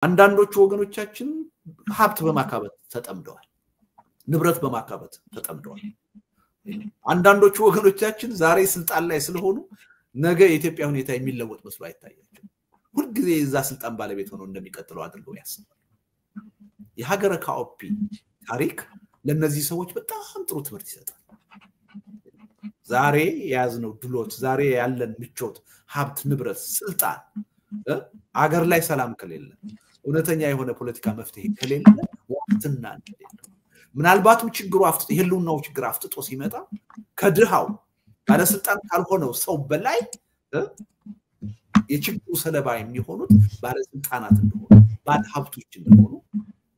አንዳንዶቹ ወገኖቻችን ሀብት በማካበት ተጠምደዋል ንብረት በማካበት ተጠምደዋል አንዳንዶቹ ወገኖቻችን ዛሬ ስልጣን ላይ ስለሆኑ ነገ የኢትዮጵያ ሁኔታ የሚለወጥ መስሎ አይታያቸው ሁሉ ጊዜ እዛ ስልጣን ባለቤት ሆነው እንደሚቀጥለው አድርገው ያስባሉ የሀገረ ካኦፒ ታሪክ ለነዚህ ሰዎች በጣም ጥሩ ትምህርት ይሰጣል ዛሬ ያዝነው ድሎት ዛሬ ያለን ምቾት ሀብት ንብረት ስልጣን አገር ላይ ሰላም ከሌለ እውነተኛ የሆነ ፖለቲካ መፍትሄ ከሌለ ወቅትና እንደሌለ ምናልባትም ችግሩ የህልውናው ችግር አፍጥጦ ሲመጣ ከድሃው ባለስልጣን ካልሆነው ሰው በላይ የችግሩ ሰለባ የሚሆኑት ባለስልጣናት እንደሆኑ ባለሀብቶች እንደሆኑ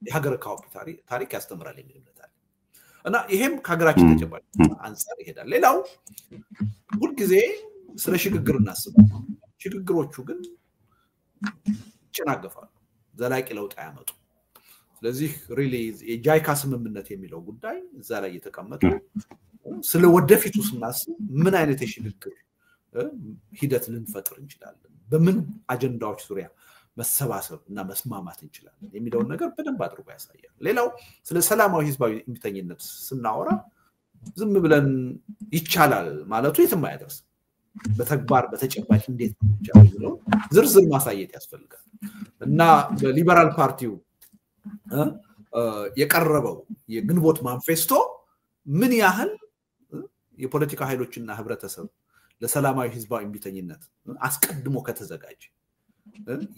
የሀገረ ካኦፒ ታሪክ ያስተምራል የሚልምታል እና ይሄም ከሀገራችን ተጨባጭ አንፃር ይሄዳል ሌላው ሁሉ ጊዜ ስለ ሽግግር እናስባለን ሽግግሮቹ ግን ጭናገፋሉ ዘላቂ ለውጥ ያመጡ ስለዚህ ሪሊ የጃይካ ስምምነት የሚለው ጉዳይ እዛ ላይ የተቀመጠ ስለ ወደፊቱ ስናስብ ምን አይነት የሽግግር ሂደት ልንፈጥር እንችላለን በምን አጀንዳዎች ዙሪያ መሰባሰብ እና መስማማት እንችላለን የሚለው ነገር በደንብ አድርጎ ያሳያል ሌላው ስለ ሰላማዊ ህዝባዊ እምቢተኝነት ስናወራ ዝም ብለን ይቻላል ማለቱ የትም አይደርስ በተግባር በተጨባጭ እንዴት ነው ዝርዝር ማሳየት ያስፈልጋል እና በሊበራል ፓርቲው የቀረበው የግንቦት ማንፌስቶ ምን ያህል የፖለቲካ ኃይሎችና ህብረተሰብ ለሰላማዊ ህዝባዊ እምቢተኝነት አስቀድሞ ከተዘጋጀ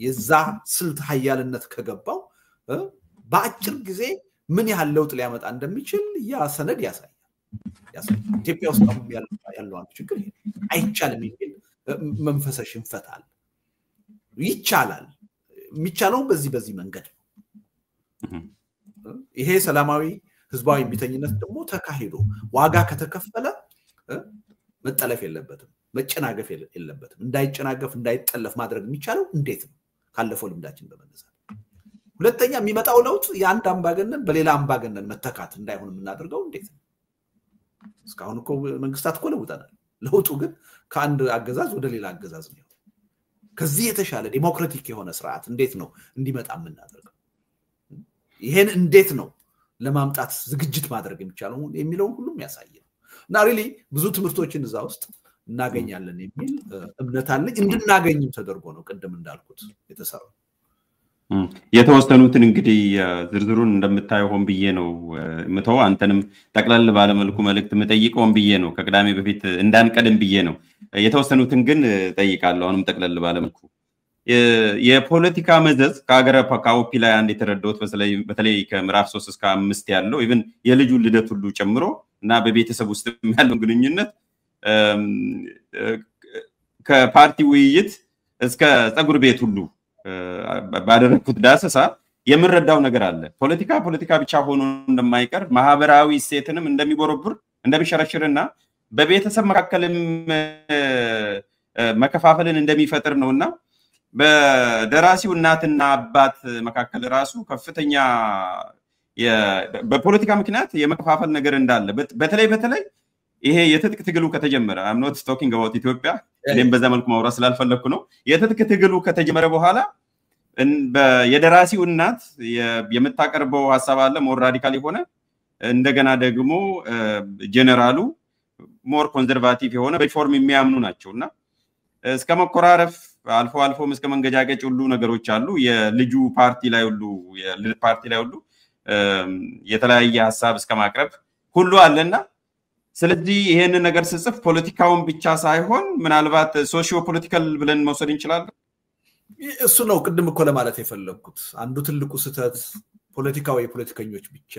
የዛ ስልት ኃያልነት ከገባው በአጭር ጊዜ ምን ያህል ለውጥ ሊያመጣ እንደሚችል ያ ሰነድ ያሳያል ኢትዮጵያ ውስጥ ያለው ችግር አይቻልም የሚል መንፈስ ሽንፈታል ይቻላል የሚቻለው በዚህ መንገድ ይሄ ሰላማዊ ህዝባዊ እምቢተኝነት ደግሞ ተካሂዶ ዋጋ ከተከፈለ መጠለፍ የለበትም መጨናገፍ የለበትም እንዳይጨናገፍ እንዳይጠለፍ ማድረግ የሚቻለው እንዴት ነው ካለፈው ልምዳችን በመነሳት ሁለተኛ የሚመጣው ለውጥ የአንድ አምባገነን በሌላ አምባገነን መተካት እንዳይሆን የምናደርገው እንዴት ነው እስካሁን እኮ መንግስታት እኮ ለውጠናል ለውጡ ግን ከአንድ አገዛዝ ወደ ሌላ አገዛዝ ነው ከዚህ የተሻለ ዲሞክራቲክ የሆነ ስርዓት እንዴት ነው እንዲመጣ የምናደርገው ይሄን እንዴት ነው ለማምጣት ዝግጅት ማድረግ የሚቻለው የሚለው ሁሉም ያሳያል እና ሪሊ ብዙ ትምህርቶችን እዛ ውስጥ እናገኛለን የሚል እምነት አለኝ እንድናገኝም ተደርጎ ነው ቀደም እንዳልኩት የተሰራው የተወሰኑትን እንግዲህ ዝርዝሩን እንደምታየው ሆን ብዬ ነው ምተው አንተንም ጠቅላላ ባለ መልኩ መልእክት መጠይቀውን ብዬ ነው ከቅዳሜ በፊት እንዳንቀደም ብዬ ነው የተወሰኑትን ግን ጠይቃለሁ አሁንም ጠቅላላ ባለ መልኩ የፖለቲካ መዘዝ ከሀገረ ካኦፒ ላይ አንድ የተረዳሁት በተለይ ከምዕራፍ 3 እስከ 5 ያለው ኢቭን የልጁ ልደት ሁሉ ጨምሮ እና በቤተሰብ ውስጥ ያለው ግንኙነት ከፓርቲ ውይይት እስከ ጸጉር ቤት ሁሉ ባደረኩት ዳሰሳ የምረዳው ነገር አለ ፖለቲካ ብቻ ሆኖ እንደማይቀር ማህበራዊ ሴትንም እንደሚቦረብር እንደሚሸረሽርና በቤተሰብ መካከልም መከፋፈልን እንደሚፈጥር ነውና በደራሲው እናትና አባት መካከል ራሱ ከፍተኛ በፖለቲካ ምክንያት የመከፋፈል ነገር እንዳለ በተለይ ይሄ የትጥቅ ትግሉ ከተጀመረ I'm not talking about ኢትዮጵያ እኔም በዛ መልኩ ማውራት ስላልፈለኩ ነው የትጥቅ ትግሉ ከተጀመረ በኋላ የደራሲው እናት የምታቀርበው ሐሳብ አለ ሞር ራዲካል ሆነ እንደገና ደግሞ ጀነራሉ ሞር ኮንሰርቫቲቭ የሆነ በሪፎርም የሚያምኑ ናቸውና እስከ መቆራረፍ አልፎ እስከ መንገጃገጭ ሁሉ ነገሮች አሉ የልጁ ፓርቲ ላይ ሁሉ የተለያየ ሐሳብ እስከ ማቅረብ ሁሉ አለና ስለዚህ ይሄን ነገር ሲጽፍ ፖለቲካውን ብቻ ሳይሆን ምናልባት ሶሺዮ ፖለቲካል ብለን መውሰድ እንችላለን እሱ ነው ቅድም እኮ ለማለት የፈለኩት አንዱ ትልቁ ስህተት ፖለቲካው የፖለቲከኞች ብቻ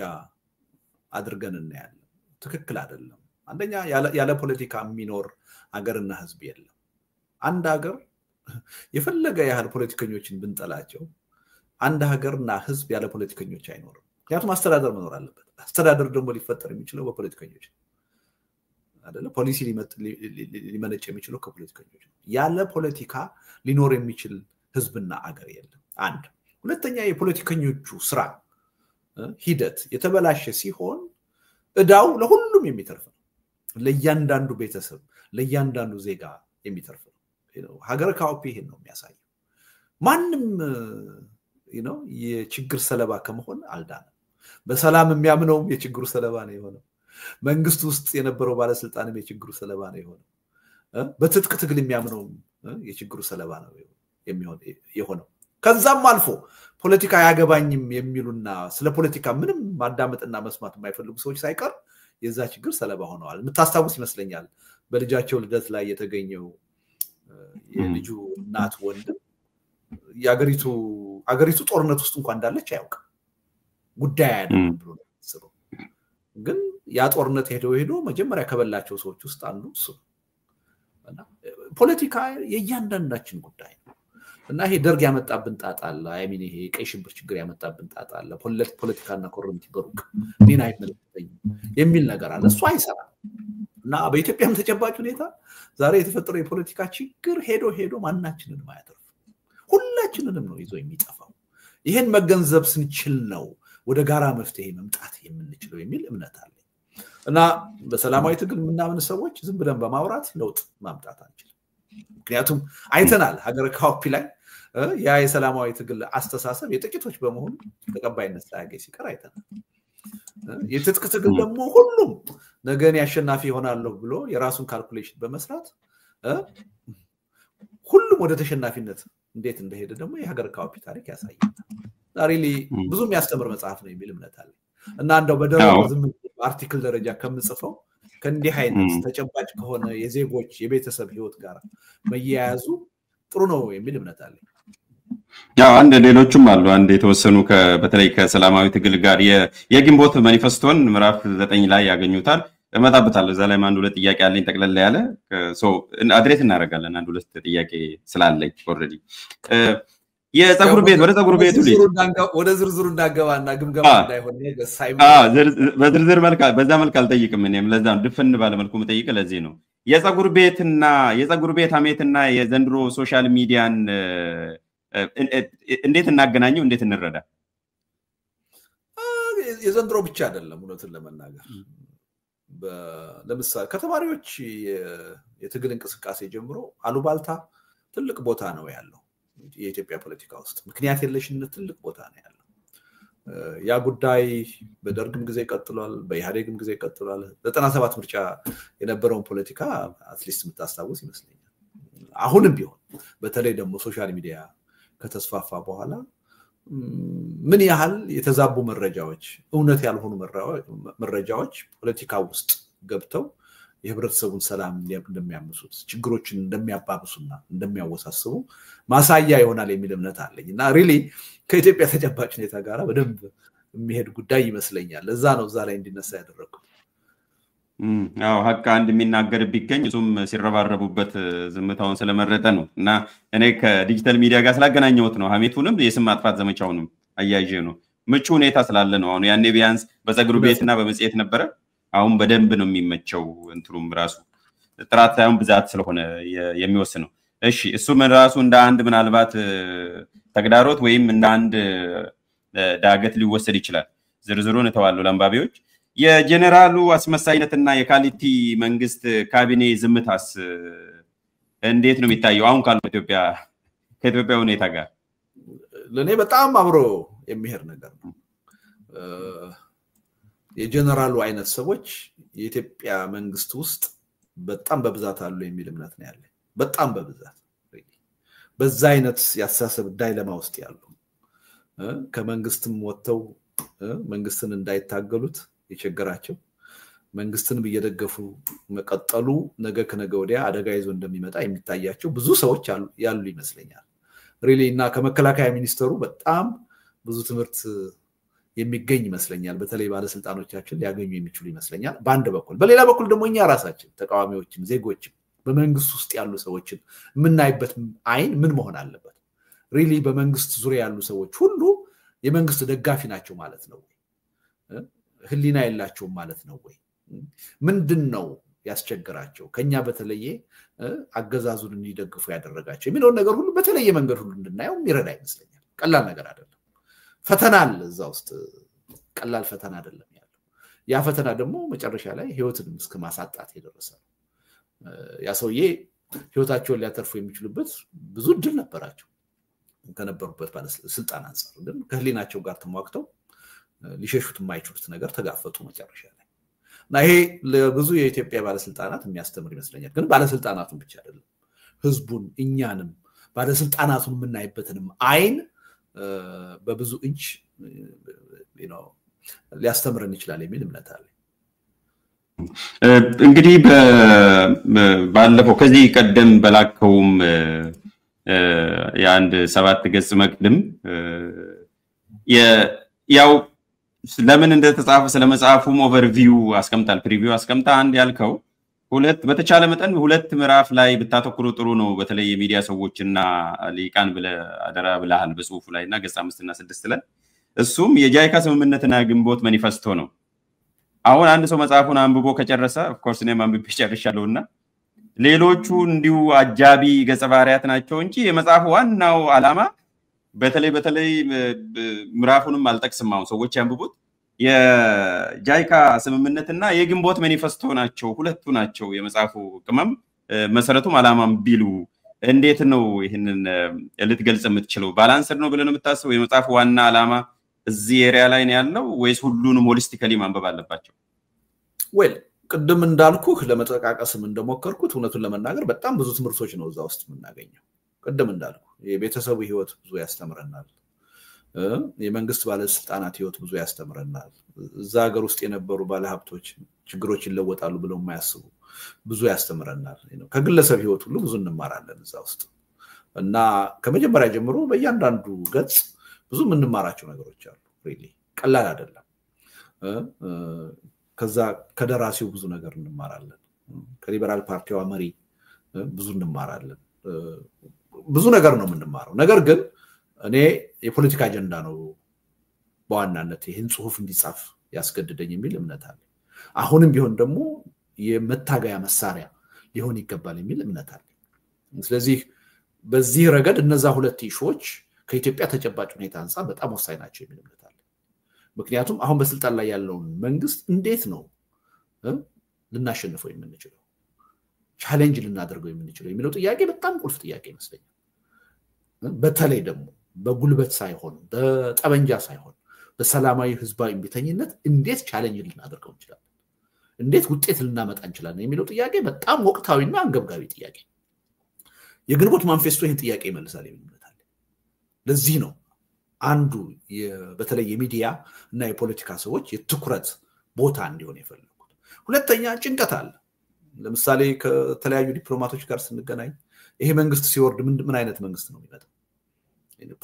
አድርገን እናያለን ትክክል አይደለም አንደኛ ያለ ፖለቲካ የሚኖር ሀገርና ህዝብ የለም አንድ ሀገር የፈለገ ያህል ፖለቲከኞችን ብንጠላቸው አንድ ሀገርና ህዝብ ያለ ፖለቲከኞች አይኖርም ምክንያቱም አስተዳደር መኖር አለበት አስተዳደር ደግሞ ሊፈጠር የሚችለው በፖለቲከኞች አይደለ ፖሊሲ ሊመነጭ የሚችለው ከፖለቲከኞች ያለ ፖለቲካ ሊኖር የሚችል ህዝብና ሀገር የለም አንድ ሁለተኛ የፖለቲከኞቹ ስራ ሂደት የተበላሸ ሲሆን እዳው ለሁሉም የሚተርፍ ነው ለእያንዳንዱ ቤተሰብ ለእያንዳንዱ ዜጋ የሚተርፍ ነው ሀገረ ካኦፒ ይሄን ነው የሚያሳየው ማንም የችግር ሰለባ ከመሆን አልዳነም በሰላም የሚያምነው የችግሩ ሰለባ ነው የሆነው መንግስት ውስጥ የነበረው ባለስልጣንም የችግሩ ሰለባ ነው የሆነው በትጥቅ ትግል የሚያምነው የችግሩ ሰለባ ነው የሆነው ከዛም አልፎ ፖለቲካ ያገባኝም የሚሉና ስለ ፖለቲካ ምንም ማዳመጥና መስማት የማይፈልጉ ሰዎች ሳይቀር የዛ ችግር ሰለባ ሆነዋል ምታስታውስ ይመስለኛል በልጃቸው ልደት ላይ የተገኘው የልጁ እናት ወንድም አገሪቱ ጦርነት ውስጥ እንኳን እንዳለች አያውቅም ጉዳይ አይደለም ብሎ ነው ግን ያ ጦርነት ሄዶ መጀመሪያ ከበላቸው ሰዎች ውስጥ አንዱ እሱ እና ፖለቲካ የእያንዳንዳችን ጉዳይ ነው እና ይሄ ደርግ ያመጣብን ጣጣ አለ አይሚን ይሄ ቀይ ሽብር ችግር ያመጣብን ጣጣ አለ ፖለቲካና ኮረንቲ በሩቅ ምን አይመለከተኝም የሚል ነገር አለ እሱ አይሰራም እና በኢትዮጵያም ተጨባጭ ሁኔታ ዛሬ የተፈጠረው የፖለቲካ ችግር ሄዶ ማናችንንም አያተርፍ ሁላችንንም ነው ይዞ የሚጠፋው ይሄን መገንዘብ ስንችል ነው ወደ ጋራ መፍትሄ መምጣት የምንችለው የሚል እምነት አለ እና በሰላማዊ ትግል ምናምን ሰዎች ዝም ብለን በማውራት ለውጥ ማምጣት አንችልም ምክንያቱም አይተናል ሀገረ ካውፒ ላይ ያ የሰላማዊ ትግል አስተሳሰብ የጥቂቶች በመሆኑ ተቀባይነት ሳያገኝ ሲቀር አይተናል የትጥቅ ትግል ደግሞ ሁሉም ነገን ያሸናፊ ይሆናል ብሎ የራሱን ካልኩሌሽን በመስራት ሁሉም ወደ ተሸናፊነት እንዴት እንደሄደ ደግሞ የሀገረ ካውፒ ታሪክ ያሳያል ዛሬ ብዙ የሚያስተምር መጽሐፍ ነው የሚል እምነት አለ እና እንደው በደረጃ ዝም አርቲክል ደረጃ ከምጽፈው ከእንዲህ አይነት ተጨባጭ ከሆነ የዜጎች የቤተሰብ ህይወት ጋር መያያዙ ጥሩ ነው የሚል እምነት አለ ያው አንድ ሌሎችም አሉ አንድ የተወሰኑ በተለይ ከሰላማዊ ትግል ጋር የግንቦት ማኒፌስቶን ምዕራፍ 9 ላይ ያገኙታል እመጣበታለሁ እዛ ላይ አንድ ሁለት ጥያቄ አለኝ ጠቅለል ያለ አድሬስ እናደርጋለን አንድ ሁለት ጥያቄ ስላለኝ ኦሬዲ የፀጉር ቤት ወደ ፀጉር ቤቱ ወደ ዝርዝሩ እንዳገባና ግምገማ እንዳይሆን በዝርዝር መልክ በዛ መልክ አልጠይቅም እኔም ለዛ ድፍን ባለ መልኩ መጠይቅ ለዚህ ነው የፀጉር ቤት አሜትና የዘንድሮ ሶሻል ሚዲያን እንዴት እናገናኘው እንዴት እንረዳ የዘንድሮ ብቻ አይደለም እውነቱን ለመናገር ለምሳሌ ከተማሪዎች የትግል እንቅስቃሴ ጀምሮ አሉባልታ ትልቅ ቦታ ነው ያለው የኢትዮጵያ ፖለቲካ ውስጥ ምክንያት የለሽነት ትልቅ ቦታ ነው ያለው ያ ጉዳይ በደርግም ጊዜ ቀጥሏል በኢህአዴግም ጊዜ ቀጥሏል 97 ምርጫ የነበረውን ፖለቲካ አትሊስት የምታስታውስ ይመስለኛል አሁንም ቢሆን በተለይ ደግሞ ሶሻል ሚዲያ ከተስፋፋ በኋላ ምን ያህል የተዛቡ መረጃዎች እውነት ያልሆኑ መረጃዎች ፖለቲካ ውስጥ ገብተው የህብረተሰቡን ሰላም እንደሚያምሱት ችግሮችን እንደሚያባብሱና እንደሚያወሳስቡ ማሳያ ይሆናል የሚል እምነት አለኝ እና ሪሊ ከኢትዮጵያ ተጨባጭ ሁኔታ ጋር በደንብ የሚሄድ ጉዳይ ይመስለኛል ለዛ ነው እዛ ላይ እንዲነሳ ያደረኩት አዎ ሀቅ አንድ የሚናገር ቢገኝ እሱም ሲረባረቡበት ዝምታውን ስለመረጠ ነው እና እኔ ከዲጂታል ሚዲያ ጋር ስላገናኘሁት ነው ሀሜቱንም የስም ማጥፋት ዘመቻውንም አያይዤ ነው ምቹ ሁኔታ ስላለ ነው አሁን ያኔ ቢያንስ በፀጉር ቤትና በመጽሔት ነበረ አሁን በደንብ ነው የሚመቸው እንትሩም ራሱ ጥራት ሳይሆን ብዛት ስለሆነ የሚወስነው እሺ እሱ ራሱ እንደ አንድ ምናልባት ተግዳሮት ወይም እንደ አንድ ዳገት ሊወሰድ ይችላል ዝርዝሩን ተዋሉ ለአንባቢዎች የጀነራሉ አስመሳይነትና የካሊቲ መንግስት ካቢኔ ዝምታስ እንዴት ነው የሚታየው አሁን ካለው ከኢትዮጵያ ሁኔታ ጋር ለኔ በጣም አብሮ የሚሄድ ነገር ነው የጀነራሉ አይነት ሰዎች የኢትዮጵያ መንግስት ውስጥ በጣም በብዛት አሉ የሚል እምነት ነው ያለ በጣም በብዛት በዛ አይነት ያሳሰብ ዳይለማ ውስጥ ያሉ ከመንግስትም ወጥተው መንግስትን እንዳይታገሉት የቸገራቸው መንግስትን በየደገፉ መቀጠሉ ነገ ከነገ ወዲያ አደጋ ይዞ እንደሚመጣ የሚታያቸው ብዙ ሰዎች ያሉ ይመስለኛል ሪሊ እና ከመከላከያ ሚኒስተሩ በጣም ብዙ ትምህርት የሚገኝ ይመስለኛል በተለይ ባለስልጣኖቻችን ሊያገኙ የሚችሉ ይመስለኛል በአንድ በኩል በሌላ በኩል ደግሞ እኛ ራሳችን ተቃዋሚዎችም ዜጎችም በመንግስት ውስጥ ያሉ ሰዎችን ምናይበት አይን ምን መሆን አለበት ሪሊ በመንግስት ዙሪያ ያሉ ሰዎች ሁሉ የመንግስት ደጋፊ ናቸው ማለት ነው ህሊና የላቸውም ማለት ነው ወይ ምንድነው ያስቸግራቸው ከኛ በተለየ አገዛዙን እንዲደግፉ ያደረጋቸው የሚለው ነገር ሁሉ በተለየ መንገድ ሁሉ እንድናየው ይረዳ ይመስለኛል ቀላል ነገር አይደለም ፈተና አለ እዛ ውስጥ ቀላል ፈተና አይደለም ያለው ያ ፈተና ደግሞ መጨረሻ ላይ ህይወትን እስከ ማሳጣት የደረሰ ያ ሰውዬ ህይወታቸውን ሊያተርፉ የሚችሉበት ብዙ እድል ነበራቸው ከነበሩበት ባለስልጣን አንፃር ግን ከህሊናቸው ጋር ተሟግተው ሊሸሹት የማይችሉት ነገር ተጋፈጡ መጨረሻ ላይ እና ይሄ ለብዙ የኢትዮጵያ ባለስልጣናት የሚያስተምር ይመስለኛል ግን ባለስልጣናቱን ብቻ አይደለም ህዝቡን እኛንም ባለስልጣናቱን የምናይበትንም አይን በብዙ እጅ ሊያስተምረን ይችላል የሚል እምነት አለ እንግዲህ ባለፈው ከዚህ ቀደም በላከውም የአንድ 7 ገጽ መቅድም ያው ለምን እንደተጻፈ ስለመጽሐፉም ኦቨርቪው አስቀምጣል ፕሪቪው አስቀምጣ አንድ ያልከው ሁለት በተቻለ መጠን ሁለት ምዕራፍ ላይ ብታተኩሩ ጥሩ ነው በተለይ የሚዲያ ሰዎችና ሊቃን ብለ አደራ ብለሃል በጽሁፉ ላይና ገጽ 5 እና 6 ላይ እሱም የጃይካ ስምምነትና ግንቦት ማኒፌስቶ ነው አሁን አንድ ሰው መጽሐፉን አንብቦ ከጨረሰ ኦፍ ኮርስ እኔም አንብቤ ጨርሻለሁና ሌሎቹ እንዲሁ አጃቢ ገጸ ባህሪያት ናቸው እንጂ የመጽሐፉ ዋናው ዓላማ በተለይ ምዕራፉንም አልጠቅስም አሁን ሰዎች ያንብቡት የጃይካ ስምምነትና የግንቦት ማኒፌስቶ ናቸው ሁለቱ ናቸው የመጽሐፉ ቅመም መሰረቱም ዓላማም ቢሉ እንዴት ነው ይሄንን ልትገልጽ የምትችለው ባላንስድ ነው ብለን የምታስበው የመጽሐፉ ዋና ዓላማ እዚህ ኤሪያ ላይ ነው ያለው ወይስ ሁሉንም ሆሊስቲካሊ ማንበብ አለባቸው ዌል ቅድም እንዳልኩህ ለመጠቃቀስም እንደሞከርኩት እውነቱን ለመናገር በጣም ብዙ ትምህርቶች ነው እዛ ውስጥ የምናገኘው ቅድም እንዳልኩ የቤተሰቡ ህይወት ብዙ ያስተምረናል የመንግስት ባለስልጣናት ህይወት ብዙ ያስተምረናል እዛ ሀገር ውስጥ የነበሩ ባለሀብቶች ችግሮች ይለወጣሉ ብለው የማያስቡ ብዙ ያስተምረናል ከግለሰብ ህይወት ሁሉ ብዙ እንማራለን እዛ ውስጥ እና ከመጀመሪያ ጀምሮ በእያንዳንዱ ገጽ ብዙ እንማራቸው ነገሮች አሉ ሪሊ ቀላል አይደለም ከዛ ከደራሲው ብዙ ነገር እንማራለን ከሊበራል ፓርቲው መሪ ብዙ እንማራለን ብዙ ነገር ነው የምንማረው ነገር ግን እኔ የፖለቲካ አጀንዳ ነው በዋናነት ይሄን ጽሁፍ እንዲጻፍ ያስገድደኝ የሚል እምነት አለ አሁንም ቢሆን ደግሞ የመታገያ መሳሪያ ሊሆን ይገባል የሚል እምነት አለ ስለዚህ በዚህ ረገድ እነዛ ሁለት ኢሹዎች ከኢትዮጵያ ተጨባጭ ሁኔታ አንፃር በጣም ወሳኝ ናቸው የሚል እምነት አለ ምክንያቱም አሁን በስልጣን ላይ ያለውን መንግስት እንዴት ነው ልናሸንፈው የምንችለው ቻሌንጅ ልናደርገው የምንችለው የሚለው ጥያቄ በጣም ቁልፍ ጥያቄ ይመስለኛል በተለይ ደግሞ በጉልበት ሳይሆን በጠበንጃ ሳይሆን በሰላማዊ ህዝባዊ እምቢተኝነት እንዴት ቻሌንጅ ልናደርገው እንችላለን እንዴት ውጤት ልናመጣ እንችላለን የሚለው ጥያቄ በጣም ወቅታዊና አንገብጋቢ ጥያቄ የግንቦት ማኒፌስቶ ይሄን ጥያቄ ይመልሳል የሚል እምነት አለ ለዚህ ነው አንዱ በተለይ የሚዲያ እና የፖለቲካ ሰዎች የትኩረት ቦታ እንዲሆን የፈለጉት ሁለተኛ ጭንቀት አለ ለምሳሌ ከተለያዩ ዲፕሎማቶች ጋር ስንገናኝ ይሄ መንግስት ሲወርድ ምን አይነት መንግስት ነው የሚመጣው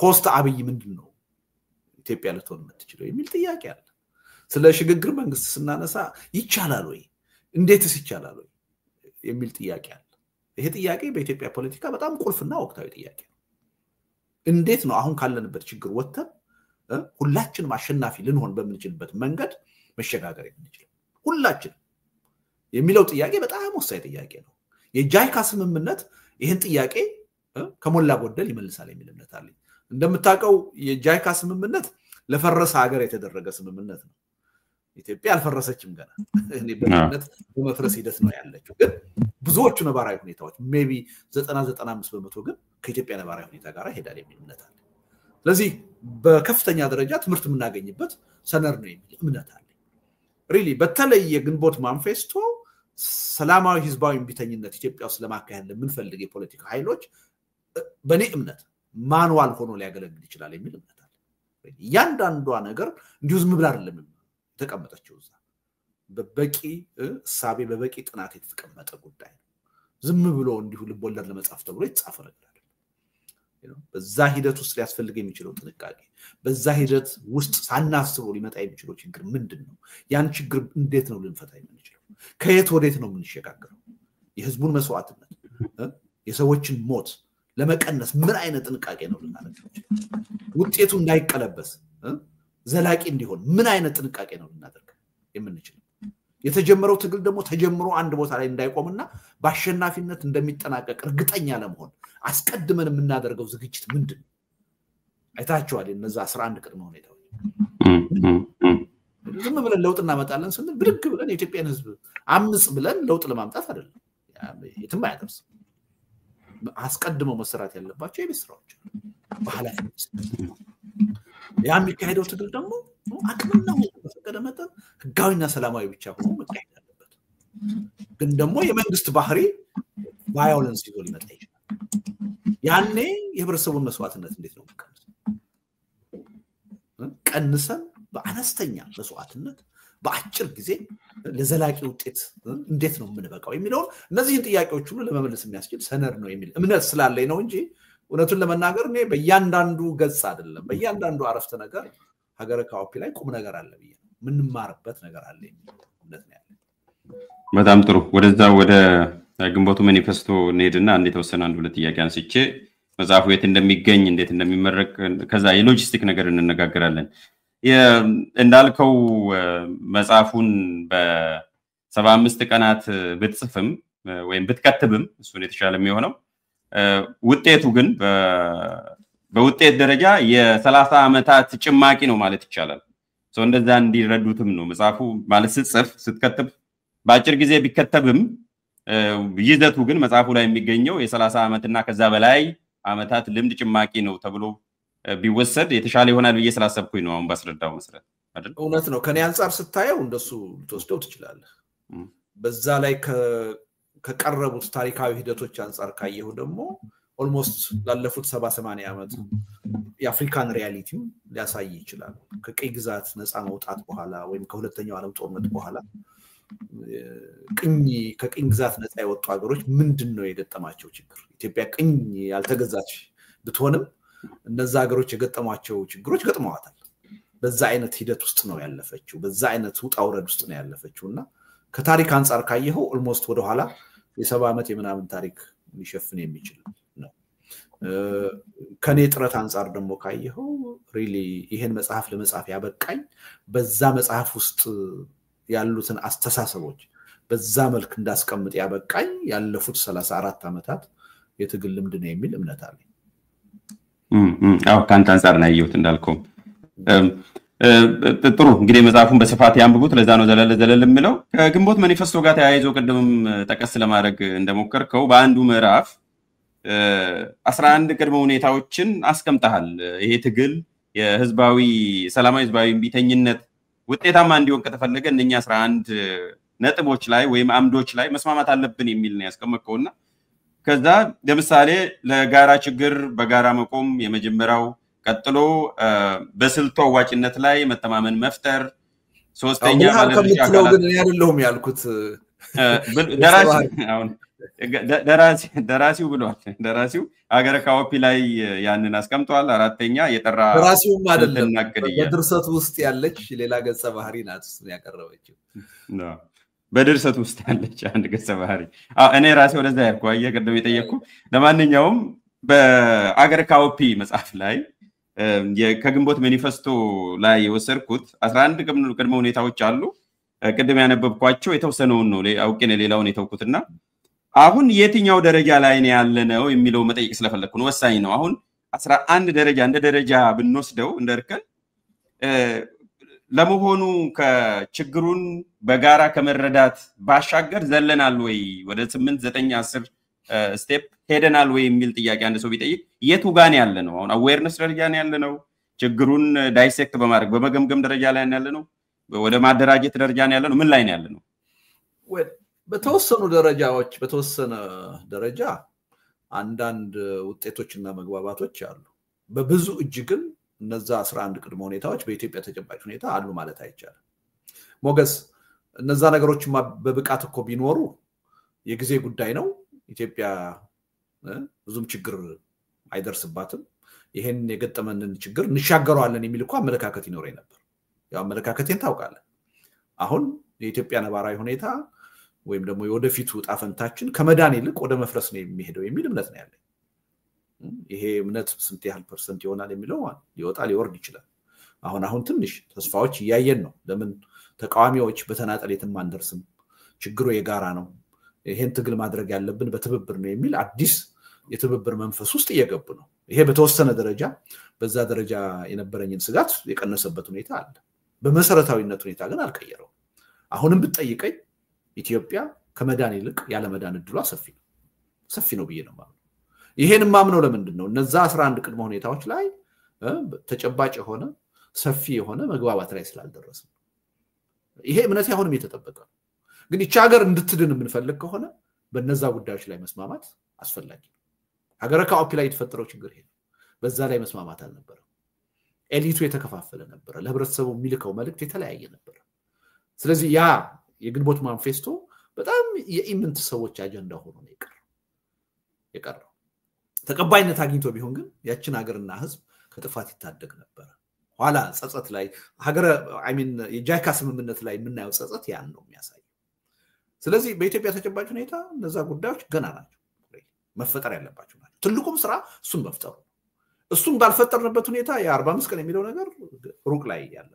ፖስት አብይ ምንድነው ኢትዮጵያ ልትሆን የምትችለው የሚል ጥያቄ አለ ስለ ሽግግር መንግስት ስናነሳ ይቻላል ወይ እንዴትስ ይቻላል ወይ የሚል ጥያቄ አለ ይሄ ጥያቄ በኢትዮጵያ ፖለቲካ በጣም ቁልፍና ወቅታዊ ጥያቄ ነው እንዴት ነው አሁን ካለንበት ችግር ወጥተን ሁላችንም አሸናፊ ልንሆን በምንችልበት መንገድ መሸጋገር የምንችለው ሁላችን የሚለው ጥያቄ በጣም ወሳኝ ጥያቄ ነው የጃይካ ስምምነት ይሄን ጥያቄ ከሞላ ጎደል ይመልሳል የሚል እምነት አለኝ እንደምታውቀው የጃይካ ስምምነት ለፈረሰ ሀገር የተደረገ ስምምነት ነው ኢትዮጵያ አልፈረሰችም ገና እኔ በእምነት በመፍረስ ሂደት ነው ያለችው ግን ብዙዎቹ ነባራዊ ሁኔታዎች ሜቢ 90-95% ግን ከኢትዮጵያ ነባራዊ ሁኔታ ጋር ሄዳል የሚል እምነት አለ ስለዚህ በከፍተኛ ደረጃ ትምህርት የምናገኝበት ሰነድ ነው የሚል እምነት አለ ሪሊ በተለይ የግንቦት ማኒፌስቶ ሰላማዊ ህዝባዊ እምቢተኝነት ኢትዮጵያ ውስጥ ለማካሄድ ለምንፈልግ የፖለቲካ ኃይሎች በኔ እምነት ማኑዋል ሆኖ ሊያገለግል ይችላል የሚል እምነት አለ ያንዳንዷ ነገር እንዲሁ ዝም ብላ አይደለም ተቀመጠችው እዛ በበቂ ሳቤ በበቂ ጥናት የተቀመጠ ጉዳይ ዝም ብሎ እንዲሁ ልቦለድ ለመጻፍ ተብሎ የተጻፈ ነገር አይደለም በዛ ሂደት ውስጥ ሊያስፈልግ የሚችለው ጥንቃቄ በዛ ሂደት ውስጥ ሳናስበው ሊመጣ የሚችለው ችግር ምንድነው ያን ችግር እንዴት ነው ልንፈታ የምንችለው ከየት ወዴት ነው የምንሸጋገረው የህዝቡን መስዋዕትነት የሰዎችን ሞት ለመቀነስ ምን አይነት ጥንቃቄ ነው ልናደርገው ውጤቱ እንዳይቀለበስ ዘላቂ እንዲሆን ምን አይነት ጥንቃቄ ነው ልናደርግ የምንችለው የተጀመረው ትግል ደግሞ ተጀምሮ አንድ ቦታ ላይ እንዳይቆምና በአሸናፊነት እንደሚጠናቀቅ እርግጠኛ ለመሆን አስቀድመን የምናደርገው ዝግጅት ምንድነው አይታችኋል እነዛ 11 ቅድመ ሁኔታዎች ዝም ብለን ለውጥ እናመጣለን ስንል ብድግ ብለን የኢትዮጵያን ህዝብ አምጽ ብለን ለውጥ ለማምጣት አይደለም የትም አይደርስ አስቀድመው መሰራት ያለባቸው የቤት ስራዎች በኃላፊነት ያ የሚካሄደው ትግል ደግሞ አቅምና በፈቀደ መጠን ህጋዊና ሰላማዊ ብቻ ሆኖ መካሄድ አለበት። ግን ደግሞ የመንግስት ባህሪ ቫዮለንስ ይዞ ሊመጣ ይችላል። ያኔ የህብረተሰቡን መስዋዕትነት እንዴት ነው ቀንሰን በአነስተኛ መስዋዕትነት በአጭር ጊዜ ለዘላቂ ውጤት እንዴት ነው የምንበቃው የሚለው እነዚህን ጥያቄዎች ሁሉ ለመመለስ የሚያስችል ሰነድ ነው የሚል እምነት ስላለኝ ነው እንጂ እውነቱን ለመናገር እኔ በእያንዳንዱ ገጽ አይደለም በእያንዳንዱ አረፍተ ነገር ሀገረ ካኦፒ ላይ ቁም ነገር አለ ብዬ ምንማርበት ነገር አለ እምነት ነው ያለኝ። በጣም ጥሩ። ወደዛ ወደ ግንቦቱ ማኒፌስቶ እንሄድና አንድ የተወሰነ አንድ ሁለት ጥያቄ አንስቼ መጽሐፉ የት እንደሚገኝ እንዴት እንደሚመረቅ ከዛ የሎጂስቲክ ነገር እንነጋገራለን። እንዳልከው መጽሐፉን በ75 ቀናት ብትጽፍም ወይም ብትከትብም እሱን የተሻለ የሚሆነው ውጤቱ ግን በውጤት ደረጃ የ30 ዓመታት ጭማቂ ነው ማለት ይቻላል። ሰው እንደዛ እንዲረዱትም ነው መጽሐፉ ማለት ስትጽፍ ስትከትብ በአጭር ጊዜ ቢከተብም ይዘቱ ግን መጽሐፉ ላይ የሚገኘው የ30 ዓመትና ከዛ በላይ ዓመታት ልምድ ጭማቂ ነው ተብሎ ቢወሰድ የተሻለ ይሆናል ብዬ ስላሰብኩኝ ነው አሁን ባስረዳው መሰረት አይደል? እውነት ነው። ከኔ አንፃር ስታየው እንደሱ ተወስደው ትችላለህ። በዛ ላይ ከቀረቡት ታሪካዊ ሂደቶች አንፃር ካየው ደግሞ ኦልሞስት ላለፉት 70-80 ዓመት የአፍሪካን ሪያሊቲ ሊያሳይ ይችላል። ከቀይ ግዛት ነፃ መውጣት በኋላ ወይም ከሁለተኛው ዓለም ጦርነት በኋላ ከቅኝ ግዛት ነፃ የወጡ ሀገሮች ምንድነው የገጠማቸው ችግር? ኢትዮጵያ ቅኝ ያልተገዛች ብትሆንም እነዛ ሀገሮች የገጠሟቸው ችግሮች ገጥመዋታል። በዛ አይነት ሂደት ውስጥ ነው ያለፈችው። በዛ አይነት ውጣ ውረድ ውስጥ ነው ያለፈችውና ከታሪክ አንፃር ካየው ኦልሞስት ወደ ኋላ የ70 ዓመት የምናምን ታሪክ ሊሸፍን የሚችል ነው። ከኔ ጥረት አንፃር ደግሞ ካየው ሪሊ ይሄን መጽሐፍ ለመጻፍ ያበቃኝ በዛ መጽሐፍ ውስጥ ያሉትን አስተሳሰቦች በዛ መልክ እንዳስቀምጥ ያበቃኝ ያለፉት 34 ዓመታት የትግል ልምድ ነው የሚል እምነት አለኝ። አው ካንተ አንፃር ነው ያየሁት እንዳልከው። ጥሩ እንግዲህ መጽሐፉን በስፋት ያንብቡት። ለዛ ነው ዘለል የምለው። ከግንቦት ማኒፌስቶ ጋር ተያይዞ ቀደምም ጠቀስ ለማድረግ እንደሞከርከው በአንዱ ምዕራፍ 11 ቅድመ ሁኔታዎችን አስቀምጠሃል። ይሄ ትግል የህዝባዊ ሰላማዊ ህዝባዊ ቢተኝነት ውጤታማ እንዲሆን ከተፈለገ እነኛ 11 ነጥቦች ላይ ወይም አምዶች ላይ መስማማት አለብን የሚል ነው ያስቀመጥከውና ከዛ ለምሳሌ ለጋራ ችግር በጋራ መቆም የመጀመሪያው፣ ቀጥሎ በስልቱ አዋጭነት ላይ መተማመን መፍጠር፣ ሶስተኛ ባለድርሻ አካላት ግን አይደለም ያልኩት ደራሲው ብሏል። ደራሲው ሀገረ ካኦፒ ላይ ያንን አስቀምጧል። አራተኛ የጠራ ደራሲውም አይደለም በድርሰቱ ውስጥ ያለች ሌላ ገጸ ባህሪ ናት ያቀረበችው። በድርሰቱ ውስጥ ያለች አንድ ገጸ ባህሪ እኔ ራሴ ወደዛ ያልኩ ቀደም የጠየቅኩ። ለማንኛውም በአገረ ካኦፒ መጽሐፍ ላይ ከግንቦት ማኒፌስቶ ላይ የወሰድኩት 11 ቅድመ ሁኔታዎች አሉ። ቅድም ያነበብኳቸው የተወሰነውን ነው አውቄ ነው ሌላውን የተውኩትና አሁን የትኛው ደረጃ ላይ ነው ያለነው የሚለው መጠየቅ ስለፈለኩ ነው። ወሳኝ ነው። አሁን 11 ደረጃ እንደ ደረጃ ብንወስደው እንደርከን ለመሆኑ ከችግሩን በጋራ ከመረዳት ባሻገር ዘለናል ወይ ወደ 8 9 10 ስቴፕ ሄደናል ወይ የሚል ጥያቄ አንድ ሰው ቢጠይቅ የቱ ጋር ነው ያለነው? አሁን አዌርነስ ደረጃ ነው ያለነው? ችግሩን ዳይሴክት በማድረግ በመገምገም ደረጃ ላይ ነው ያለነው? ወደ ማደራጀት ደረጃ ነው ያለነው? ምን ላይ ነው ያለነው? በተወሰኑ ደረጃዎች በተወሰነ ደረጃ አንዳንድ ውጤቶችና መግባባቶች አሉ። በብዙ እጅ ግን እነዛ 11 ቅድመ ሁኔታዎች በኢትዮጵያ ተጨባጭ ሁኔታ አሉ ማለት አይቻልም። ሞገስ እነዛ ነገሮች በብቃት እኮ ቢኖሩ የጊዜ ጉዳይ ነው። ኢትዮጵያ ብዙም ችግር አይደርስባትም። ይሄን የገጠመንን ችግር እንሻገረዋለን የሚል እኮ አመለካከት ይኖረኝ ነበር። ያው አመለካከቴን ታውቃለህ። አሁን የኢትዮጵያ ነባራዊ ሁኔታ ወይም ደግሞ የወደፊቱ ጣፈንታችን ከመዳን ይልቅ ወደ መፍረስ ነው የሚሄደው የሚል እምነት ነው ያለኝ። ይሄ እምነት ስንት ያህል ፐርሰንት ይሆናል የሚለው ሊወጣ ሊወርድ ይችላል። አሁን ትንሽ ተስፋዎች እያየን ነው። ለምን ተቃዋሚዎች በተናጠል የትም አንደርስም፣ ችግሩ የጋራ ነው፣ ይሄን ትግል ማድረግ ያለብን በትብብር ነው የሚል አዲስ የትብብር መንፈስ ውስጥ እየገቡ ነው። ይሄ በተወሰነ ደረጃ በዛ ደረጃ የነበረኝን ስጋት የቀነሰበት ሁኔታ አለ። በመሰረታዊነት ሁኔታ ግን አልቀየረው። አሁንም ብትጠይቀኝ ኢትዮጵያ ከመዳን ይልቅ ያለ መዳን እድሏ ሰፊ ነው ብዬ ነው ማለት። ይሄን ማምነው ለምንድን ነው እነዛ 11 ቅድመ ሁኔታዎች ላይ ተጨባጭ የሆነ ሰፊ የሆነ መግባባት ላይ ስላልደረሰ ይሄ እምነት ያሁንም የተጠበቀ ነው ግን እቺ ሀገር እንድትድን የምንፈልግ ከሆነ በእነዛ ጉዳዮች ላይ መስማማት አስፈላጊ ነው ሀገረ ካኦፒ ላይ የተፈጠረው ችግር ይሄ በዛ ላይ መስማማት አልነበረም ኤሊቱ የተከፋፈለ ነበር ለህብረተሰቡ የሚልከው መልእክት የተለያየ ነበር ስለዚህ ያ የግንቦት ማንፌስቶ በጣም የኢምንት ሰዎች አጀንዳ ሆኖ ነው የቀረው ተቀባይነት አግኝቶ ቢሆን ግን ያችን ሀገርና ህዝብ ከጥፋት ይታደግ ነበር ኋላ ጸጸት ላይ ሀገረ የጃይካ ስምምነት ላይ የምናየው ጸጸት ያን ነው የሚያሳየው ስለዚህ በኢትዮጵያ ተጨባጭ ሁኔታ እነዛ ጉዳዮች ገና ናቸው መፈጠር ያለባቸው ናቸው ትልቁም ስራ እሱን መፍጠሩ እሱን ባልፈጠርንበት ሁኔታ የ45 ቀን የሚለው ነገር ሩቅ ላይ ያለ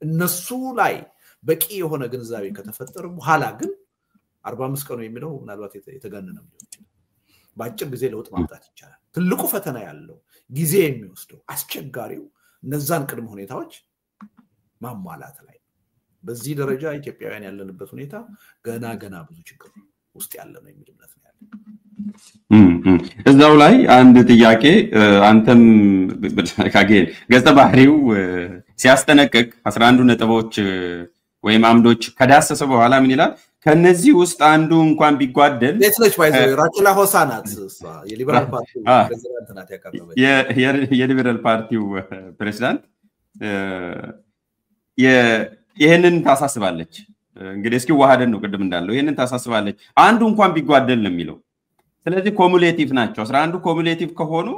እነሱ ላይ በቂ የሆነ ግንዛቤ ከተፈጠረ በኋላ ግን 45 ቀኑ የሚለው ምናልባት የተጋነነ ነው ባጭር ጊዜ ለውጥ ማምጣት ይቻላል ትልቁ ፈተና ያለው ጊዜ የሚወስደው አስቸጋሪው እነዛን ቅድመ ሁኔታዎች ማሟላት ላይ በዚህ ደረጃ ኢትዮጵያውያን ያለንበት ሁኔታ ገና ብዙ ችግር ውስጥ ያለ ነው የሚል እምነት ነው ያለው እዛው ላይ አንድ ጥያቄ አንተም ካገኝ ገጸ ባህሪው ሲያስጠነቅቅ 11 ነጥቦች ወይም አምዶች ከዳሰሰ በኋላ ምን ይላል ከነዚህ ውስጥ አንዱ እንኳን ቢጓደል ለትነች ባይዘው ራቹላ ሆሳናት የሊበራል ፓርቲው ፕሬዝዳንት ናት ያቀረበች የሊበራል ፓርቲው ፕሬዝዳንት ይሄንን ታሳስባለች እንግዲህ እስኪ ዋሃደን ነው ቅድም እንዳለው ይሄንን ታሳስባለች አንዱ እንኳን ቢጓደል ነው የሚለው ስለዚህ ኮሙሌቲቭ ናቸው 11 ኮሙሌቲቭ ከሆኑ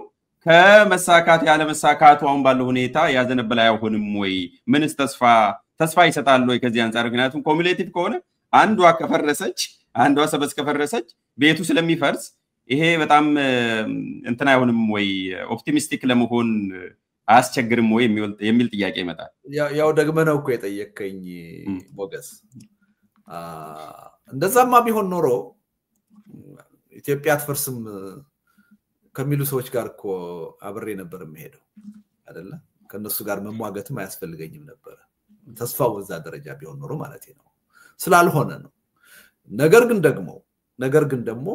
ከመሳካት ያለ መሳካቱ አሁን ባለው ሁኔታ ያዘነበለ አይሆንም ወይ ምንስ ተስፋ ይሰጣል ወይ ከዚህ አንፃር ምክንያቱም ኮሙሌቲቭ ከሆነ አንዷ ከፈረሰች አንዷ ሰበስ ከፈረሰች ቤቱ ስለሚፈርስ ይሄ በጣም እንትና አይሆንም ወይ ኦፕቲሚስቲክ ለመሆን አስቸግርም ወይ የሚል ጥያቄ ይመጣል ያው ደግመነው እኮ የጠየቀኝ ሞገስ እንደዛማ ቢሆን ኖሮ ኢትዮጵያ አትፈርስም ከሚሉ ሰዎች ጋር እኮ አብሬ ነበር የምሄደው አይደለ ከነሱ ጋር መሟገትም አያስፈልገኝም ነበር ተስፋው በዛ ደረጃ ቢሆን ኖሮ ማለት ነው ስላልሆነ ነው ነገር ግን ደግሞ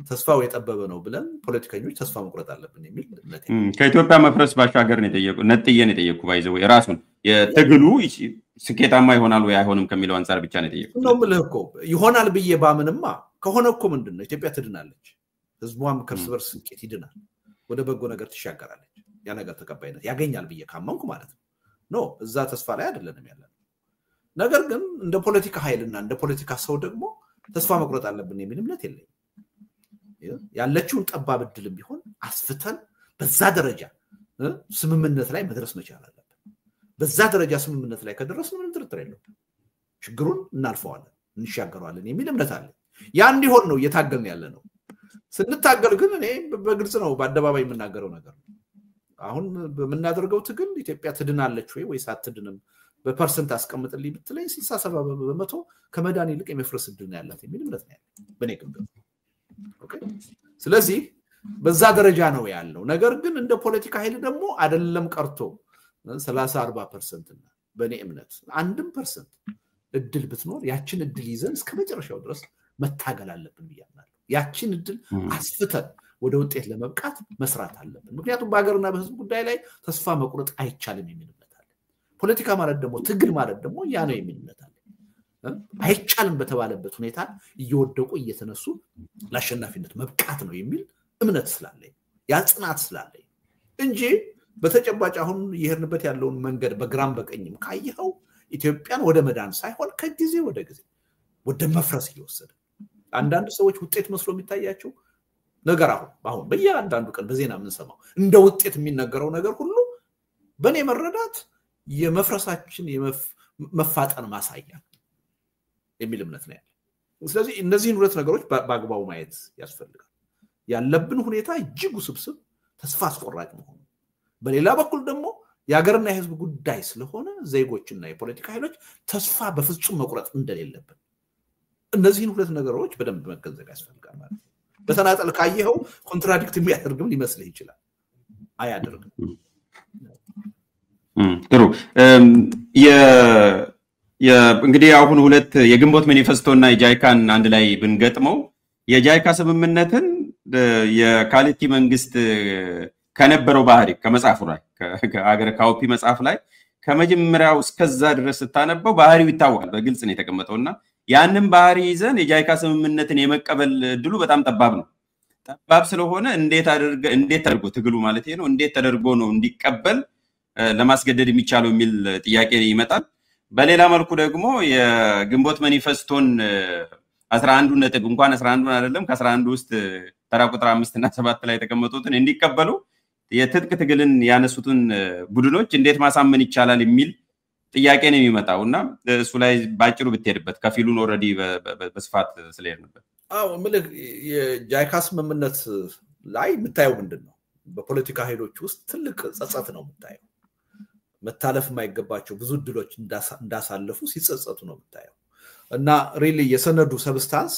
ተስፋው የጠበበ ነው ብለን ፖለቲከኞች ተስፋ መቁረጥ አለብን የሚል እምነት ከኢትዮጵያ መፍረስ ባሻገር ነው የጠየቁ ባይዘው የራሱን የትግሉ ስኬታማ ይሆናል ወይ አይሆንም ከሚለው አንፃር ብቻ ነው የጠየቁ ነው ምልህ እኮ ይሆናል ብዬ ባምንማ ከሆነ እኮ ምንድነው ኢትዮጵያ ትድናለች ህዝቧም ከርስ በርስ ስኬት ይድናል ወደ በጎ ነገር ትሻገራለች ያ ነገር ተቀባይነት ያገኛል ብዬ ካመንኩ ማለት ነው እዛ ተስፋ ላይ አይደለንም ያለነው ነገር ግን እንደ ፖለቲካ ኃይልና እንደ ፖለቲካ ሰው ደግሞ ተስፋ መቁረጥ አለብን የሚል እምነት የለኝም ያለችውን ጠባብ እድልም ቢሆን አስፍተን በዛ ደረጃ ስምምነት ላይ መድረስ መቻል አለብን በዛ ደረጃ ስምምነት ላይ ከደረስን ምንም ጥርጥር የለውም ችግሩን እናልፈዋለን እንሻገራለን የሚል እምነት አለ ያ እንዲሆን ነው እየታገልን ያለነው ስንታገል ግን እኔ በግልጽ ነው በአደባባይ የምናገረው ነገር አሁን በመናደርገው ትግል ኢትዮጵያ ትድናለች ወይስ አትድንም በፐርሰንት አስቀምጥልኝ ብትለኝ 67% ከመዳን ይልቅ የመፍረስ እድል ነው ያላት የሚል እምነት ነው ያለው በኔ ግምት ኦኬ ስለዚህ በዛ ደረጃ ነው ያለው ነገር ግን እንደ ፖለቲካ ኃይል ደግሞ አይደለም ቀርቶ 30-40% እና በኔ እምነት 1% እድል ብትኖር ያችን እድል ይዘን እስከ መጨረሻው ድረስ መታገል አለብን ብያለሁ ያችን እድል አስፍተን ወደ ውጤት ለመብቃት መስራት አለብን ምክንያቱም በአገርና በህዝብ ጉዳይ ላይ ተስፋ መቁረጥ አይቻልም የሚል እምነት አለ ፖለቲካ ማለት ደግሞ ትግል ማለት ደግሞ ያ ነው የሚል እምነት አለ አይቻልም በተባለበት ሁኔታ እየወደቁ እየተነሱ ለአሸናፊነት መብቃት ነው የሚል እምነት ስላለኝ ያ ጽናት ስላለኝ እንጂ በተጨባጭ አሁን ይሄርንበት ያለውን መንገድ በግራም በቀኝም ካየኸው ኢትዮጵያን ወደ መዳን ሳይሆን ከጊዜ ወደ ጊዜ ወደ መፍረስ እየወሰደ አንዳንድ ሰዎች ውጤት መስሎ የሚታያቸው ነገር አሁን በየአንዳንዱ ቀን በዜና የምንሰማው እንደ ውጤት የሚነገረው ነገር ሁሉ በኔ መረዳት የመፍረሳችን መፋጠን ማሳያ የሚል እምነት ነው ያለው ስለዚህ እነዚህን ሁለት ነገሮች በአግባቡ ማየት ያስፈልጋል ያለብን ሁኔታ እጅግ ውስብስብ ተስፋ አስቆራጭ መሆኑ በሌላ በኩል ደግሞ የሀገርና የህዝብ ጉዳይ ስለሆነ ዜጎችና የፖለቲካ ኃይሎች ተስፋ በፍጹም መቁረጥ እንደሌለብን እነዚህን ሁለት ነገሮች በደንብ መገንዘብ ያስፈልጋል ማለት ነው በተናጠል ካየኸው ኮንትራዲክት የሚያደርግም ሊመስልህ ይችላል አያደርግም ጥሩ እንግዲህ አሁን ሁለት የግንቦት ማኒፌስቶና የጃይካን አንድ ላይ ብንገጥመው የጃይካ ስምምነትን የካሊቲ መንግስት ከነበረው ባህሪ ከመጽሐፉ ላይ ከአገረ ካውፒ መጽሐፍ ላይ ከመጀመሪያው እስከዛ ድረስ ስታነበው ባህሪው ይታወቃል በግልጽ ነው የተቀመጠውና ያንን ባህሪ ይዘን የጃይካ ስምምነትን የመቀበል እድሉ በጣም ጠባብ ነው ጠባብ ስለሆነ እንዴት ተደርጎ ትግሉ ማለት ነው እንዴት ተደርጎ ነው እንዲቀበል ለማስገደድ የሚቻለው የሚል ጥያቄ ይመጣል በሌላ መልኩ ደግሞ የግንቦት ማኒፌስቶን 11 ነጥብ እንኳን 11 አይደለም ከ11 ውስጥ ተራ ቁጥር 5 እና 7 ላይ ተቀመጡትን እንዲቀበሉ የትጥቅ ትግልን ያነሱትን ቡድኖች እንዴት ማሳመን ይቻላል የሚል ጥያቄ ነው የሚመጣውና እሱ ላይ ባጭሩ ብትሄድበት ከፊሉን ኦሬዲ በስፋት ስለሄድንበት ምልክ የጃይካ ስምምነት ላይ የምታየው ምንድነው በፖለቲካ ኃይሎች ውስጥ ትልቅ ጸጸት ነው የምታየው መታለፍ የማይገባቸው ብዙ ድሎች እንዳሳለፉ ሲጸጸቱ ነው የምታየው እና ሪሊ የሰነዱ ሰብስታንስ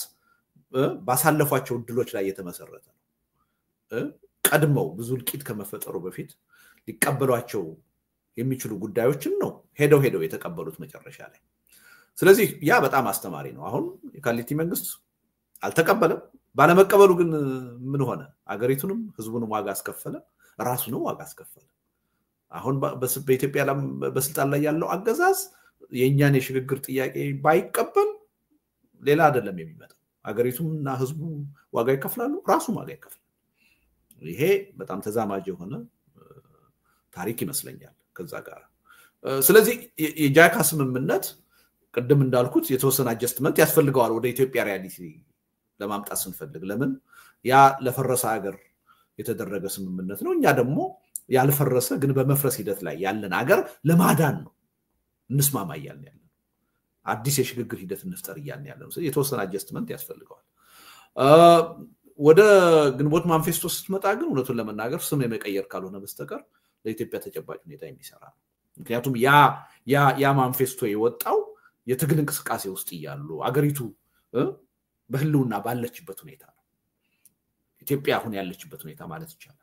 ባሳለፏቸው ድሎች ላይ የተመሰረተ ነው ቀድመው ብዙ ልቂት ከመፈጠሩ በፊት ሊቀበሏቸው የሚችሉ ጉዳዮችን ነው ሄደው የተቀበሉት መጨረሻ ላይ ስለዚህ ያ በጣም አስተማሪ ነው አሁን የካሊቲ መንግስት አልተቀበለም ባለመቀበሉ ግን ምን ሆነ አገሪቱንም ህዝቡንም ዋጋ አስከፈለ ራሱንም ዋጋ አስከፈለ አሁን በኢትዮጵያ በስልጣን ላይ ያለው አገዛዝ የኛን የሽግግር ጥያቄ ባይቀበል ሌላ አይደለም የሚመጣው አገሪቱና ህዝቡ ዋጋ ይከፍላሉ ራሱም ዋጋ ይከፍላል ይሄ በጣም ተዛማጅ የሆነ ታሪክ ይመስለኛል ከዛ ጋር ስለዚህ የጃይካ ስምምነት ቀደም እንዳልኩት የተወሰነ አጀስትመንት ያስፈልገዋል ወደ ኢትዮጵያ ሪያሊቲ ለማምጣት ስንፈልግ ለምን ያ ለፈረሰ ሀገር የተደረገ ስምምነት ነው እኛ ደግሞ ያልፈረሰ ግን በመፍረስ ሂደት ላይ ያለን ሀገር ለማዳን ነው እንስማማ ይያልን ያለን አዲስ የሽግግር ሂደት እንፍጠር ይያልን ያለን ስለዚህ የተወሰነ አጀስትመንት ያስፈልገዋል ወደ ግንቦት ማኒፌስቶ ስትመጣ ግን እውነቱን ለመናገር ስም የመቀየር ካልሆነ በስተቀር ለኢትዮጵያ ተጨባጭ ሁኔታ የሚሰራ ምክንያቱም ያ ማኒፌስቶ የወጣው የትግል እንቅስቃሴ ውስጥ ይያሉ አገሪቱ በህልውና ባለችበት ሁኔታ ነው ኢትዮጵያ አሁን ያለችበት ሁኔታ ማለት ይቻላል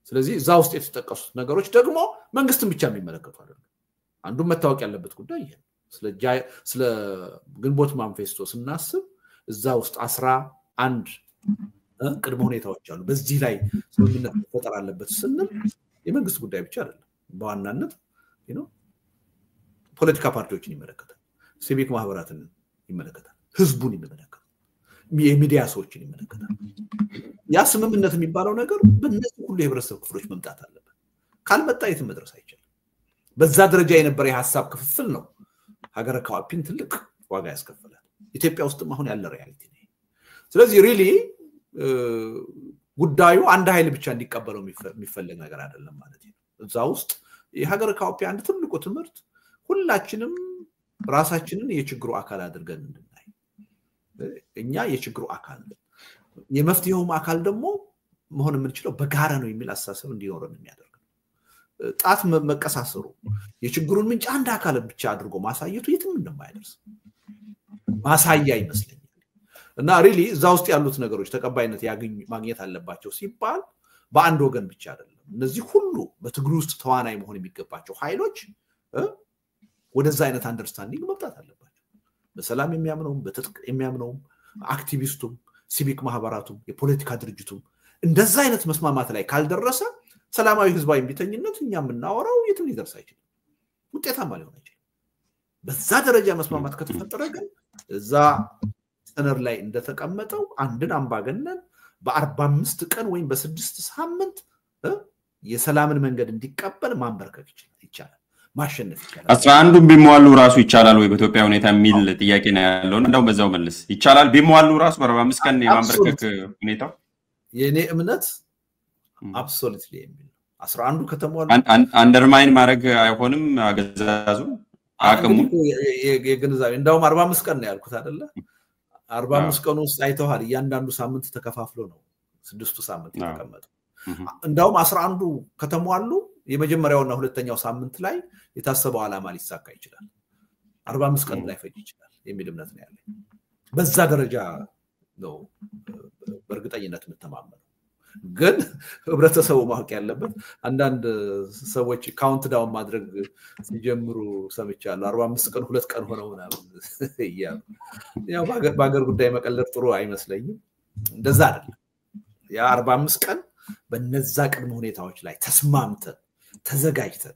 ስለዚህ እዛ ውስጥ የተጠቀሱት ነገሮች ደግሞ መንግስትን ብቻ የሚመለከቱ አይደለም አንዱ መታወቅ ያለበት ጉዳይ ይሄ ስለ ግንቦት ማኒፌስቶ ስናስብ እዛ ውስጥ 11 ቅድመ ሁኔታዎች አሉ በዚህ ላይ ስምምነት መፈጠር አለበት ስንል የመንግስት ጉዳይ ብቻ አይደለም በዋናነት ፖለቲካ ፓርቲዎችን ይመለከታል ሲቪክ ማህበራትን ይመለከታል ህዝቡን ይመለከታል የሚዲያ ሰዎችን ይመለከታል ያ ስምምነት የሚባለው ነገር በእነዚህ ሁሉ የህብረተሰብ ክፍሎች መምጣት አለበት ካልመጣ የትም መድረስ አይችልም በዛ ደረጃ የነበረ የሐሳብ ክፍፍል ነው ሀገረ ካውፒን ትልቅ ዋጋ ያስከፈላል ኢትዮጵያ ውስጥም አሁን ያለ ሪያሊቲ ነው ስለዚህ ሪሊ ጉዳዩ አንድ ኃይል ብቻ እንዲቀበለው የሚፈልግ ነገር አይደለም ማለት ነው እዛ ውስጥ የሀገረ ካውፒ አንድ ትልቁ ትምህርት ሁላችንም ራሳችንን የችግሩ አካል አድርገን እንድናይ እኛ የችግሩ አካል የመፍትሄውም አካል ደግሞ መሆን የምንችለው በጋራ ነው የሚል አስተሳሰብ እንዲኖረን የሚያደርግ ጣት መቀሳሰሩ የችግሩን ምንጭ አንድ አካል ብቻ አድርጎ ማሳየቱ የትም እንደማይደርስ ማሳያ ይመስለኛል እና ሪሊ እዛ ውስጥ ያሉት ነገሮች ተቀባይነት ማግኘት አለባቸው ሲባል በአንድ ወገን ብቻ አይደለም እነዚህ ሁሉ በትግሉ ውስጥ ተዋናይ መሆን የሚገባቸው ኃይሎች ወደዛ አይነት አንደርስታንዲንግ መምጣት አለባቸው በሰላም የሚያምነው በትጥቅ የሚያምነው አክቲቪስቱም ሲቪክ ማህበራቱም የፖለቲካ ድርጅቱም እንደዛ አይነት መስማማት ላይ ካልደረሰ ሰላማዊ ህዝባዊ ቢተኝነት እኛም እናወራው የትም ሊደርስ አይችልም ውጤታማ ሊሆን አይችልም በዛ ደረጃ መስማማት ከተፈጠረ ግን እዛ ሰነር ላይ እንደተቀመጠው አንድን አምባገነን በ45 ቀን ወይም በ6 ሳምንት የሰላምን መንገድ እንዲቀበል ማንበርከክ ይቻላል ማሸነፍ ይቻላል 11ዱን ቢሟሉ ራሱ ይቻላል ወይ በኢትዮጵያ ሁኔታ የሚል ጥያቄ ነው ያለው እንደው በዛው መልስ ይቻላል ቢሟሉ ራሱ በ45 ቀን የማንበርከክ ሁኔታው የኔ እምነት አብሶሉትሊ የሚል 11ዱ ከተሟሉ አንደርማይን ማድረግ አይሆንም አገዛዙ አቅሙ የግንዛቤ እንደውም 45 ቀን ነው ያልኩት አይደለ 45 ቀን ውስጥ አይተዋል እያንዳንዱ ሳምንት ተከፋፍሎ ነው 6ቱ ሳምንት የተቀመጠው እንደውም 11ዱ ከተሟሉ የመጀመሪያውና ሁለተኛው ሳምንት ላይ የታሰበው ዓላማ ሊሳካ ይችላል 45 ቀን ላይ ፈጅ ይችላል የሚል እምነት ነው ያለኝ በዛ ደረጃ ነው በእርግጠኝነት የምተማመነው ግን ህብረተሰቡ ማወቅ ያለበት አንዳንድ ሰዎች ካውንት ዳውን ማድረግ ሲጀምሩ ሰምቻለሁ 45 ቀን 2 ቀን ሆነው ምናምን ያው ባገር ጉዳይ መቀለድ ጥሩ አይመስለኝም እንደዛ አይደለም ያ 45 ቀን በነዛ ቅድመ ሁኔታዎች ላይ ተስማምተን ተዘጋጅተን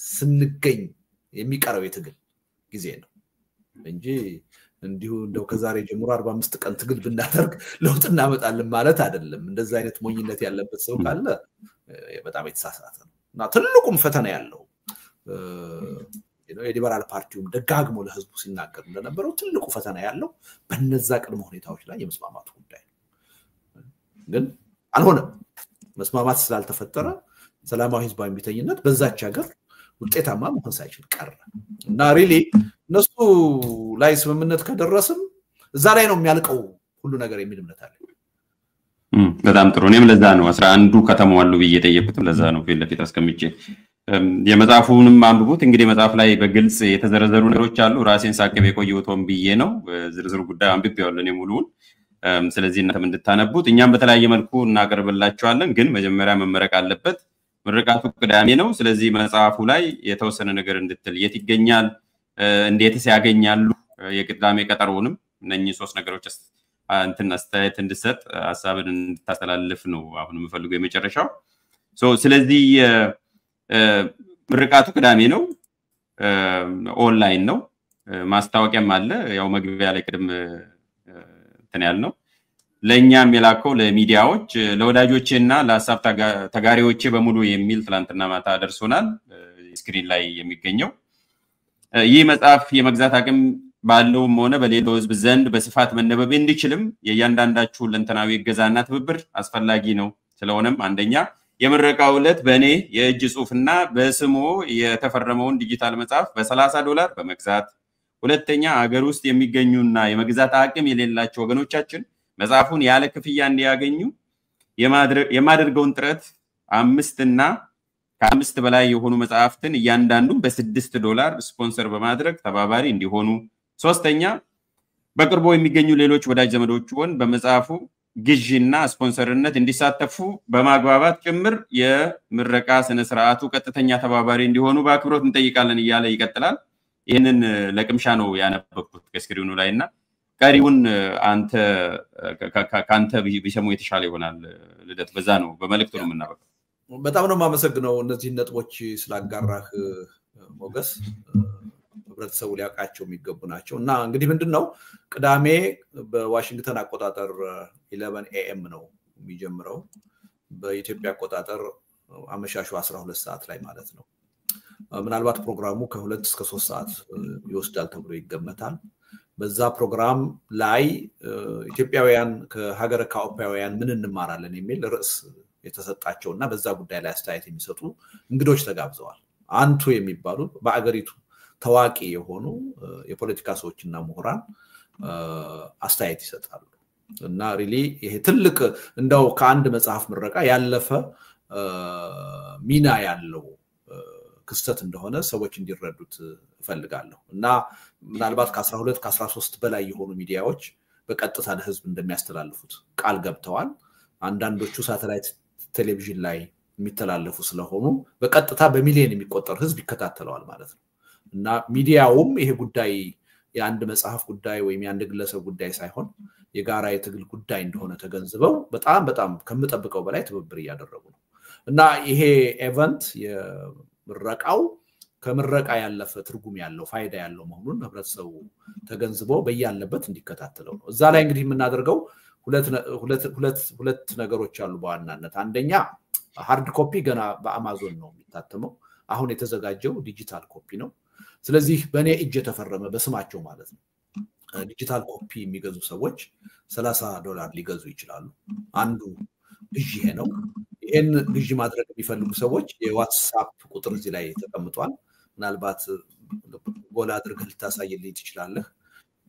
ስንገኝ የሚቀረው የትግል ጊዜ ነው እንጂ እንዲሁ እንደው ከዛሬ ጀምሮ 45 ቀን ትግል ብናደርግ ለውጥ እናመጣለን ማለት አይደለም እንደዛ አይነት ሞኝነት ያለበት ሰው ካለ በጣም የተሳሳተ ነው እና ትልቁም ፈተና ያለው የሊበራል ፓርቲውም ደጋግሞ ለህዝቡ ሲናገር እንደነበረው ትልቁ ፈተና ያለው በነዛ ቅድመ ሁኔታዎች ላይ የመስማማቱ ጉዳይ ግን አልሆነም መስማማት ስላልተፈጠረ ሰላማዊ ህዝባዊ ቢተኝነት በዛች ሀገር ውጤታማ መሆን ሳይችል ቀረ እና ሪሊ እነሱ ላይ ስምምነት ከደረስም እዛ ላይ ነው የሚያልቀው ሁሉ ነገር የሚል እምነት አለ በጣም ጥሩ እኔም ለዛ ነው 11ዱ ከተማው አሉ በየጠየቁትም ለዛ ነው ፊት አስቀምጬ የመጽሐፉንም አንብቡት እንግዲህ መጽሐፍ ላይ በግልጽ የተዘረዘሩ ነገሮች አሉ ራሴን ሳቀብ የቆየውቶም ብዬ ነው ዝርዝር ጉዳይ አንብቤዋለሁ እኔ ሙሉውን ስለዚህ እናንተም እንድታነቡት እኛም በተለያየ መልኩ እናቀርብላችኋለን ግን መጀመሪያ መመረቅ አለበት ምርቃቱ ቅዳሜ ነው ስለዚህ መጽሐፉ ላይ የተወሰነ ነገር እንድትል የት ይገኛል እንዴትስ ያገኛሉ የቅዳሜ ቀጠሮውንም እነኚህ ሶስት ነገሮች እንትን አስተያየት እንድሰጥ ሐሳብን እንድታስተላልፍ ነው አሁን የምፈልገው የመጨረሻው ስለዚህ ምርቃቱ ቅዳሜ ነው ኦንላይን ነው ማስታወቂያም አለ ያው መግቢያ ላይ ቅድም እንትን ያልነው ለኛም የላከው ለሚዲያዎች ለወዳጆቼና ለሐሳብ ተጋሪዎቼ በሙሉ የሚል ትላንትና ማታ ደርሶናል ስክሪን ላይ የሚገኘው ይህ መጽሐፍ የመግዛት አቅም ባለውም ሆነ በሌላው ህዝብ ዘንድ በስፋት መነበብ እንዲችልም የእያንዳንዳችሁ ለንተናዊ እገዛና ትብብር አስፈላጊ ነው ስለሆነም አንደኛ የምረቃው ዕለት በእኔ የእጅ ጽሁፍና በስሙ የተፈረመውን ዲጂታል መጽሐፍ $30 በመግዛት ሁለተኛ አገር ውስጥ የሚገኙና የመግዛት አቅም የሌላቸው ወገኖቻችን መጽሐፉን ያለ ክፍያ እንዲያገኙ የማድረገውን ጥረት 5 እና ከ5 በላይ የሆኑ መጽሐፍትን እያንዳንዱ በ$6 ስፖንሰር በማድረግ ተባባሪ እንዲሆኑ ሶስተኛ በቅርቡ የሚገኙ ሌሎች ወዳጅ ዘመዶችዎን በመጽሐፉ ግዢና ስፖንሰርነት እንዲሳተፉ በማግባባት ጭምር የምረቃ ስነ ስርዓቱ ቀጥተኛ ተባባሪ እንዲሆኑ በአክብሮት እንጠይቃለን እያለ ይቀጥላል ይሄንን ለቅምሻ ነው ያነበብኩት ከስክሪኑ ላይና ቀሪውን አንተ ቢሰሙ የተሻለ ይሆናል ልደት በዛ ነው በመልእክቱ ነው የምናበቀው በጣም ነው ማመሰግነው እነዚህ ነጥቦች ስላጋራህ ሞገስ ህብረተሰቡ ሊያውቃቸው የሚገቡ ናቸው እና እንግዲህ ምንድነው ቅዳሜ በዋሽንግተን አቆጣጠር 11 AM ነው የሚጀምረው በኢትዮጵያ አቆጣጠር አመሻሹ 12 ሰዓት ላይ ማለት ነው ምናልባት ፕሮግራሙ ከ2 እስከ 3 ሰዓት ይወስዳል ተብሎ ይገመታል በዛ ፕሮግራም ላይ ኢትዮጵያውያን ከሀገረ ካኦፓውያን ምን እንማራለን የሚል ርዕስ የተሰጣቸውና በዛ ጉዳይ ላይ አስተያየት የሚሰጡ እንግዶች ተጋብዘዋል አንቱ የሚባሉ በአገሪቱ ታዋቂ የሆኑ የፖለቲካ ሰዎችና ምሁራን አስተያየት ይሰጣሉ እና ሪሊ ይሄ ትልቅ እንደው ከአንድ መጽሐፍ ምረቃ ያለፈ ሚና ያለው ክስተት እንደሆነ ሰዎች እንዲረዱት ፈልጋለሁ እና ምናልባት ከ12 ከ13 በላይ የሆኑ ሚዲያዎች በቀጥታ ለህዝብ እንደሚያስተላልፉት ቃል ገብተዋል አንዳንዶቹ ሳተላይት ቴሌቪዥን ላይ የሚተላለፉ ስለሆኑ በቀጥታ በሚሊዮን የሚቆጠር ህዝብ ይከታተላል ማለት ነው እና ሚዲያውም ይሄ ጉዳይ የአንድ መጽሐፍ ጉዳይ ወይም የአንድ ግለሰብ ጉዳይ ሳይሆን የጋራ የትግል ጉዳይ እንደሆነ ተገንዝበው በጣም ከምጠብቀው በላይ ትብብር ያደረጉ ነው እና ይሄ ኢቨንት የምረቃው ከምረቃ ያለፈ ትርጉም ያለው ፋይዳ ያለው መሆኑን ህብረተሰቡ ተገንዝቦ በያለበት እንዲከታተለው ነው እዛ ላይ እንግዲህ የምናደርገው ሁለት ነገሮች አሉ በዋናነት አንደኛ ሃርድ ኮፒ ገና በአማዞን ነው የሚታተመው አሁን የተዘጋጀው ዲጂታል ኮፒ ነው ስለዚህ በእኔ እጅ የተፈረመ በስማቸው ማለት ነው ዲጂታል ኮፒ የሚገዙ ሰዎች $30 ሊገዙ ይችላሉ አንዱ ግዢ ነው ይሄን ግዢ ማድረግ የሚፈልጉ ሰዎች የዋትስአፕ ቁጥር እዚህ ላይ ተቀምጧል ምናልባት ጎላ አድርገህ ልታሳይልኝ ትችላለህ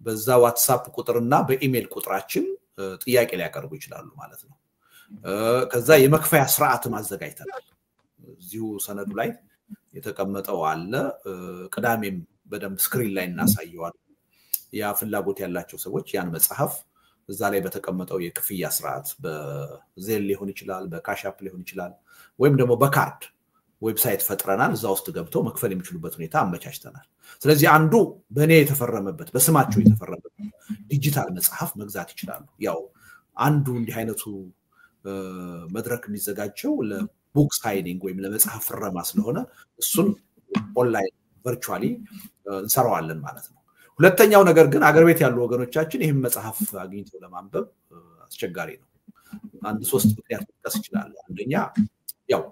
በዛ ዋትስአፕ ቁጥርና በኢሜል ቁጥራችን ጥያቄ ሊያቀርቡ ይችላሉ ማለት ነው ከዛ የመክፈያ ስርዓት ማዘጋጅተናል እዚሁ ሰነዱ ላይ የተቀመጠው አለ ቅዳሜም በደንብ ስክሪን ላይ እናሳየዋል ያ ፍላጎት ያላቸው ሰዎች ያን መጽሐፍ እዛ ላይ በተቀመጠው የክፍያ ስርዓት በዜል ሊሆን ይችላል በካሻፕ ሊሆን ይችላል ወይም ደግሞ በካርድ ዌብሳይት ፈጥረናል እዛ ውስጥ ገብተው መክፈል የሚችሉበት ሁኔታ አመቻችተናል ስለዚህ አንዱ በእኔ የተፈረመበት በስማቸው የተፈረመበት ዲጂታል መጽሐፍ መግዛት ይችላሉ ያው አንዱ እንዲህ አይነቱ መድረክ የሚዘጋጀው ለቡክ ሳይኒንግ ወይም ለመጽሐፍ ፍረማ ስለሆነ እሱን ኦንላይን ቨርቹዋሊ እንሰራዋለን ማለት ነው። ሁለተኛው ነገር ግን አገር ቤት ያሉ ወገኖቻችን ይሄን መጽሐፍ አግኝተው ለማንበብ አስቸጋሪ ነው። አንድ ሶስት ምክንያት መጥቀስ ይችላል። አንደኛ ያው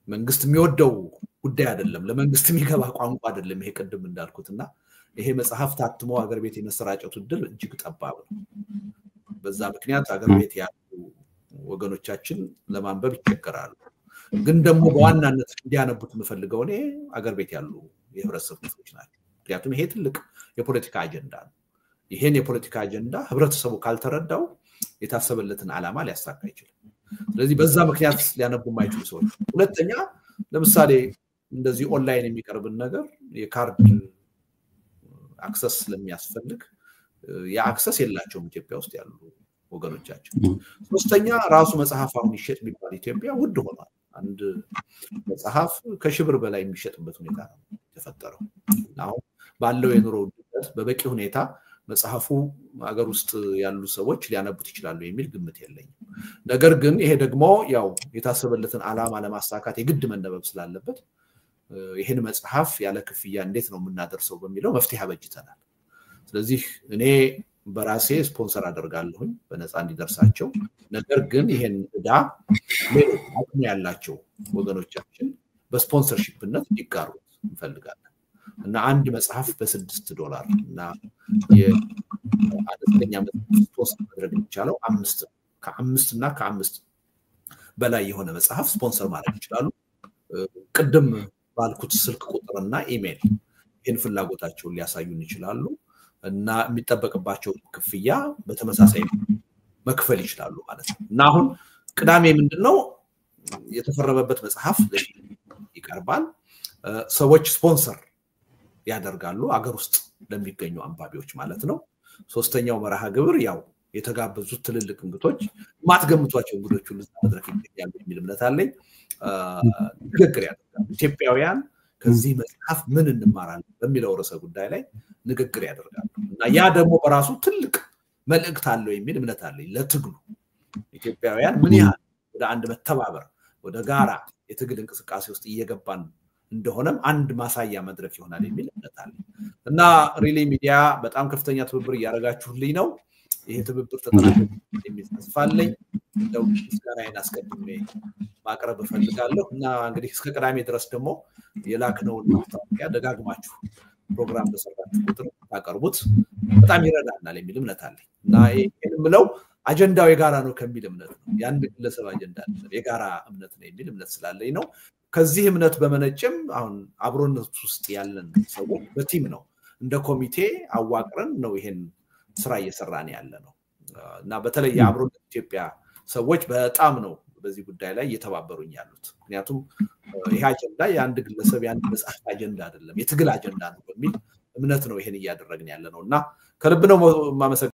መንግስት የሚወደው ጉዳይ አይደለም፣ ለመንግስት የሚገባ ቋንቋ አይደለም ይሄ ቅድም እንዳልኩትና ይሄ መጽሐፍ ታትሞ አገር ቤት የመሰራጨቱ እድል እጅግ ጠባብ ነው። በዛ ምክንያት አገር ቤት ያሉ ወገኖቻችን ለማንበብ ይቸገራሉ። ግን ደግሞ በዋናነት እንዲያነቡት የምፈልገው እኔ አገር ቤት ያሉ የህብረተሰብ ክፍሎች ናቸው። ምክንያቱም ይሄ ትልቅ የፖለቲካ አጀንዳ ነው። ይሄን የፖለቲካ አጀንዳ ህብረተሰቡ ካልተረዳው የታሰበለትን ዓላማ ሊያሳካ ይችላል። ስለዚህ በዛ ምክንያት ሊያነቡ የማይችሉ ሰዎች። ሁለተኛ ለምሳሌ እንደዚህ ኦንላይን የሚቀርብን ነገር የካርድ አክሰስ ስለሚያስፈልግ የአክሰስ የላቸውም ኢትዮጵያ ውስጥ ያሉ ወገኖቻችን። ሶስተኛ ራሱ መጽሐፍ አሁን ይሸጥ ቢባል ኢትዮጵያ ውድ ሆኗል። አንድ መጽሐፍ ከ1000 በላይ የሚሸጥበት ሁኔታ ነው የተፈጠረው። አሁን ባለው የኑሮ ውድነት በበቂ ሁኔታ መጽሐፉ አገር ውስጥ ያሉ ሰዎች ሊያነቡት ይችላሉ የሚል ግምት የለኝም። ነገር ግን ይሄ ደግሞ ያው የታሰበለትን ዓላማ ለማሳካት የግድ መነበብ ስላለበት ይሄን መጽሐፍ ያለ ክፍያ እንዴት ነው የምናደርሰው በሚለው መፍትሄ አበጅተናል። ስለዚህ እኔ በራሴ ስፖንሰር አደርጋለሁኝ በነፃ እንዲደርሳቸው። ነገር ግን ይሄን ዕዳ አቅም ያላቸው ወገኖቻችን በስፖንሰርሺፕነት እንዲጋሩት እንፈልጋለን እና አንድ መጽሐፍ $6 እና የአነስተኛ መጽሐፍ ማድረግ የሚቻለው 5 እና ከ5 በላይ የሆነ መጽሐፍ ስፖንሰር ማድረግ ይችላሉ። ቅድም ባልኩት ስልክ ቁጥርና ኢሜል ይህን ፍላጎታቸውን ሊያሳዩን ይችላሉ እና የሚጠበቅባቸው ክፍያ በተመሳሳይ መክፈል ይችላሉ ማለት ነው። እና አሁን ቅዳሜ ምንድነው የተፈረመበት መጽሐፍ ይቀርባል። ሰዎች ስፖንሰር ያደርጋሉ አገር ውስጥ ለሚገኙ አንባቢዎች ማለት ነው። ሶስተኛው መርሃ ግብር ያው የተጋበዙት ትልልቅ እንግዶች ማትገምቷቸው እንግዶች ሁሉ መድረክ ይገኛሉ የሚል እምነት አለኝ። ንግግር ያደርጋሉ። ኢትዮጵያውያን ከዚህ መጽሐፍ ምን እንማራለን በሚለው ርዕሰ ጉዳይ ላይ ንግግር ያደርጋሉ እና ያ ደግሞ በራሱ ትልቅ መልእክት አለው የሚል እምነት አለኝ ለትግሉ። ኢትዮጵያውያን ምን ያህል ወደ አንድ መተባበር ወደ ጋራ የትግል እንቅስቃሴ ውስጥ እየገባን እንደሆነም አንድ ማሳያ መድረክ ይሆናል የሚል እምነት አለኝ እና ሪሊ ሚዲያ በጣም ከፍተኛ ትብብር እያደረጋችሁልኝ ነው። ይሄ ትብብር ተጠናክሮ የሚል ተስፋ አለኝ። እንደው ምስጋናዬን አስቀድሜ ማቅረብ እፈልጋለሁ እና እንግዲህ እስከ ቅዳሜ ድረስ ደግሞ የላክነውን ማስታወቂያ ደጋግማችሁ ፕሮግራም በሰራችሁ ቁጥር ታቀርቡት በጣም ይረዳናል የሚል እምነት አለኝ እና ይሄን ምለው አጀንዳው የጋራ ነው ከሚል እምነት ነው። ያን ግለሰብ አጀንዳ አይደለም የጋራ እምነት ነው የሚል እምነት ስላለኝ ነው። ከዚህ እምነት በመነጨም አሁን አብሮነት ውስጥ ያለን ሰዎች በቲም ነው እንደ ኮሚቴ አዋቅረን ነው ይሄን ስራ እየሰራን ያለ ነው እና በተለይ የአብሮነት ኢትዮጵያ ሰዎች በጣም ነው በዚህ ጉዳይ ላይ እየተባበሩኝ ያሉት። ምክንያቱም ይሄ አጀንዳ የአንድ ግለሰብ የአንድ መጽሐፍ አጀንዳ አይደለም የትግል አጀንዳ ነው በሚል እምነት ነው ይሄን እያደረግን ያለ ነው እና ከልብ ነው ማመሰግናለሁ።